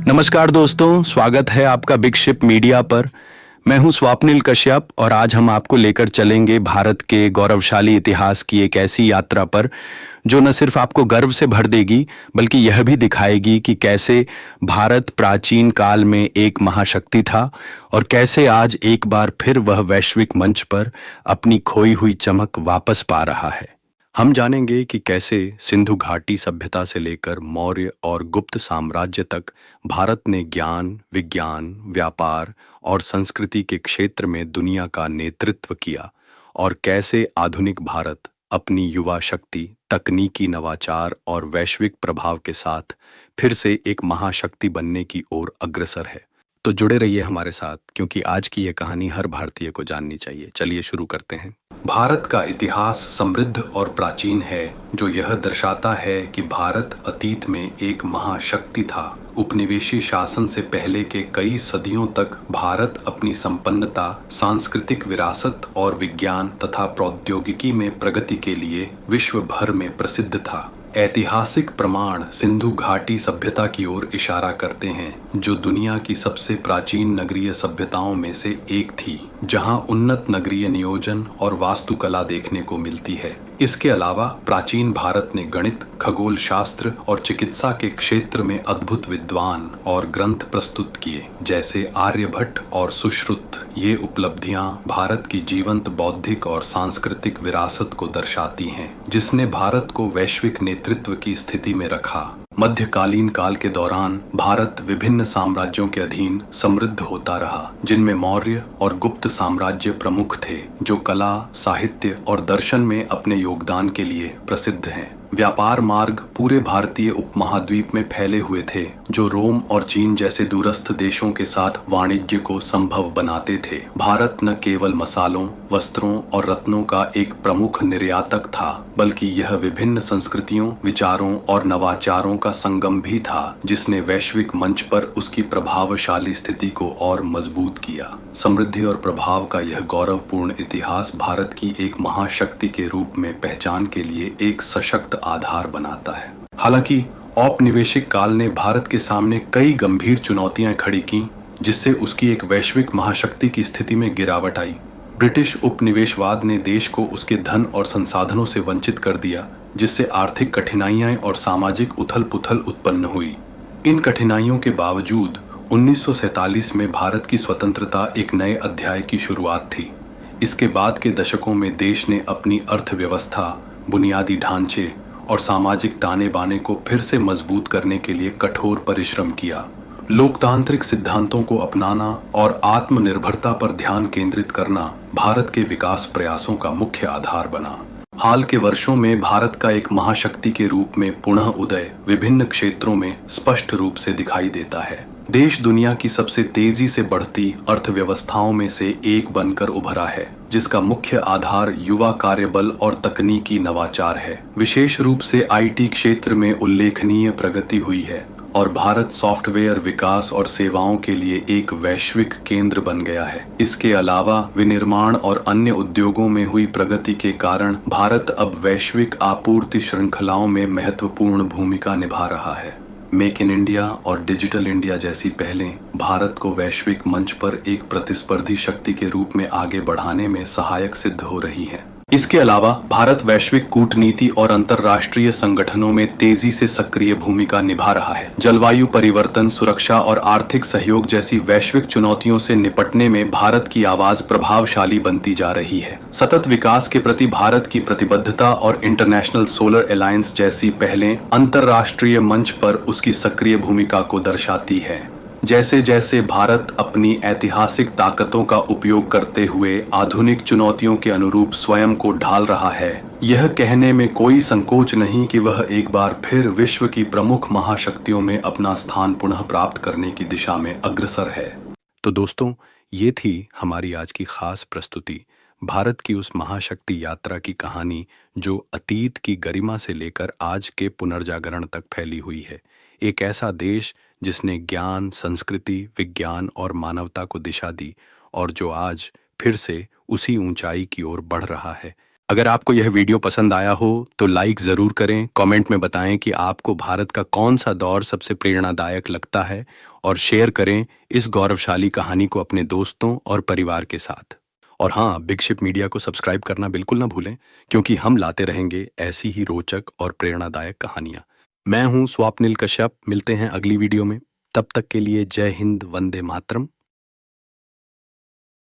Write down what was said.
नमस्कार दोस्तों, स्वागत है आपका बिग शिप मीडिया पर। मैं हूं स्वप्निल कश्यप और आज हम आपको लेकर चलेंगे भारत के गौरवशाली इतिहास की एक ऐसी यात्रा पर जो न सिर्फ आपको गर्व से भर देगी बल्कि यह भी दिखाएगी कि कैसे भारत प्राचीन काल में एक महाशक्ति था और कैसे आज एक बार फिर वह वैश्विक मंच पर अपनी खोई हुई चमक वापस पा रहा है। हम जानेंगे कि कैसे सिंधु घाटी सभ्यता से लेकर मौर्य और गुप्त साम्राज्य तक भारत ने ज्ञान, विज्ञान, व्यापार और संस्कृति के क्षेत्र में दुनिया का नेतृत्व किया और कैसे आधुनिक भारत अपनी युवा शक्ति, तकनीकी नवाचार और वैश्विक प्रभाव के साथ फिर से एक महाशक्ति बनने की ओर अग्रसर है। तो जुड़े रहिए हमारे साथ क्योंकि आज की यह कहानी हर भारतीय को जाननी चाहिए। चलिए शुरू करते हैं। भारत का इतिहास समृद्ध और प्राचीन है जो यह दर्शाता है कि भारत अतीत में एक महाशक्ति था। उपनिवेशी शासन से पहले के कई सदियों तक भारत अपनी संपन्नता, सांस्कृतिक विरासत और विज्ञान तथा प्रौद्योगिकी में प्रगति के लिए विश्व भर में प्रसिद्ध था। ऐतिहासिक प्रमाण सिंधु घाटी सभ्यता की ओर इशारा करते हैं जो दुनिया की सबसे प्राचीन नगरीय सभ्यताओं में से एक थी, जहां उन्नत नगरीय नियोजन और वास्तुकला देखने को मिलती है। इसके अलावा प्राचीन भारत ने गणित, खगोल शास्त्र और चिकित्सा के क्षेत्र में अद्भुत विद्वान और ग्रंथ प्रस्तुत किए, जैसे आर्यभट्ट और सुश्रुत। ये उपलब्धियां भारत की जीवंत बौद्धिक और सांस्कृतिक विरासत को दर्शाती हैं, जिसने भारत को वैश्विक नेतृत्व की स्थिति में रखा। मध्यकालीन काल के दौरान भारत विभिन्न साम्राज्यों के अधीन समृद्ध होता रहा, जिनमें मौर्य और गुप्त साम्राज्य प्रमुख थे, जो कला, साहित्य और दर्शन में अपने योगदान के लिए प्रसिद्ध हैं। व्यापार मार्ग पूरे भारतीय उपमहाद्वीप में फैले हुए थे, जो रोम और चीन जैसे दूरस्थ देशों के साथ वाणिज्य को संभव बनाते थे। भारत न केवल मसालों, वस्त्रों और रत्नों का एक प्रमुख निर्यातक था, बल्कि यह विभिन्न संस्कृतियों, विचारों और नवाचारों का संगम भी था, जिसने वैश्विक मंच पर उसकी प्रभावशाली स्थिति को और मजबूत किया। समृद्धि और प्रभाव का यह गौरवपूर्ण इतिहास भारत की एक महाशक्ति के रूप में पहचान के लिए एक सशक्त आधार बनाता है। हालांकि औपनिवेशिक काल ने भारत के सामने कई गंभीर चुनौतियां खड़ी की, जिससे उसकी एक वैश्विक महाशक्ति की स्थिति में गिरावट आई। ब्रिटिश उपनिवेशवाद ने देश को उसके धन और संसाधनों से वंचित कर दिया, जिससे आर्थिक कठिनाइयां और सामाजिक उथल-पुथल उत्पन्न हुई। इन कठिनाइयों के बावजूद 1947 में भारत की स्वतंत्रता एक नए अध्याय की शुरुआत थी। इसके बाद के दशकों में देश ने अपनी अर्थव्यवस्था, बुनियादी ढांचे और सामाजिक ताने बाने को फिर से मजबूत करने के लिए कठोर परिश्रम किया। लोकतांत्रिक सिद्धांतों को अपनाना और आत्मनिर्भरता पर ध्यान केंद्रित करना भारत के विकास प्रयासों का मुख्य आधार बना। हाल के वर्षों में भारत का एक महाशक्ति के रूप में पुनः उदय विभिन्न क्षेत्रों में स्पष्ट रूप से दिखाई देता है। देश दुनिया की सबसे तेजी से बढ़ती अर्थव्यवस्थाओं में से एक बनकर उभरा है, जिसका मुख्य आधार युवा कार्यबल और तकनीकी नवाचार है। विशेष रूप से आईटी क्षेत्र में उल्लेखनीय प्रगति हुई है और भारत सॉफ्टवेयर विकास और सेवाओं के लिए एक वैश्विक केंद्र बन गया है। इसके अलावा विनिर्माण और अन्य उद्योगों में हुई प्रगति के कारण भारत अब वैश्विक आपूर्ति श्रृंखलाओं में महत्वपूर्ण भूमिका निभा रहा है। मेक इन इंडिया और डिजिटल इंडिया जैसी पहलें भारत को वैश्विक मंच पर एक प्रतिस्पर्धी शक्ति के रूप में आगे बढ़ाने में सहायक सिद्ध हो रही हैं। इसके अलावा भारत वैश्विक कूटनीति और अंतर्राष्ट्रीय संगठनों में तेजी से सक्रिय भूमिका निभा रहा है। जलवायु परिवर्तन, सुरक्षा और आर्थिक सहयोग जैसी वैश्विक चुनौतियों से निपटने में भारत की आवाज प्रभावशाली बनती जा रही है। सतत विकास के प्रति भारत की प्रतिबद्धता और इंटरनेशनल सोलर अलायंस जैसी पहलें अंतर्राष्ट्रीय मंच पर उसकी सक्रिय भूमिका को दर्शाती है। जैसे जैसे भारत अपनी ऐतिहासिक ताकतों का उपयोग करते हुए आधुनिक चुनौतियों के अनुरूप स्वयं को ढाल रहा है, यह कहने में कोई संकोच नहीं कि वह एक बार फिर विश्व की प्रमुख महाशक्तियों में अपना स्थान पुनः प्राप्त करने की दिशा में अग्रसर है। तो दोस्तों, ये थी हमारी आज की खास प्रस्तुति, भारत की उस महाशक्ति यात्रा की कहानी जो अतीत की गरिमा से लेकर आज के पुनर्जागरण तक फैली हुई है। एक ऐसा देश जिसने ज्ञान, संस्कृति, विज्ञान और मानवता को दिशा दी और जो आज फिर से उसी ऊंचाई की ओर बढ़ रहा है। अगर आपको यह वीडियो पसंद आया हो तो लाइक ज़रूर करें, कमेंट में बताएं कि आपको भारत का कौन सा दौर सबसे प्रेरणादायक लगता है और शेयर करें इस गौरवशाली कहानी को अपने दोस्तों और परिवार के साथ। और हाँ, बिग शिप मीडिया को सब्सक्राइब करना बिल्कुल ना भूलें, क्योंकि हम लाते रहेंगे ऐसी ही रोचक और प्रेरणादायक कहानियां। मैं हूं स्वप्निल कश्यप, मिलते हैं अगली वीडियो में। तब तक के लिए जय हिंद, वंदे मातरम।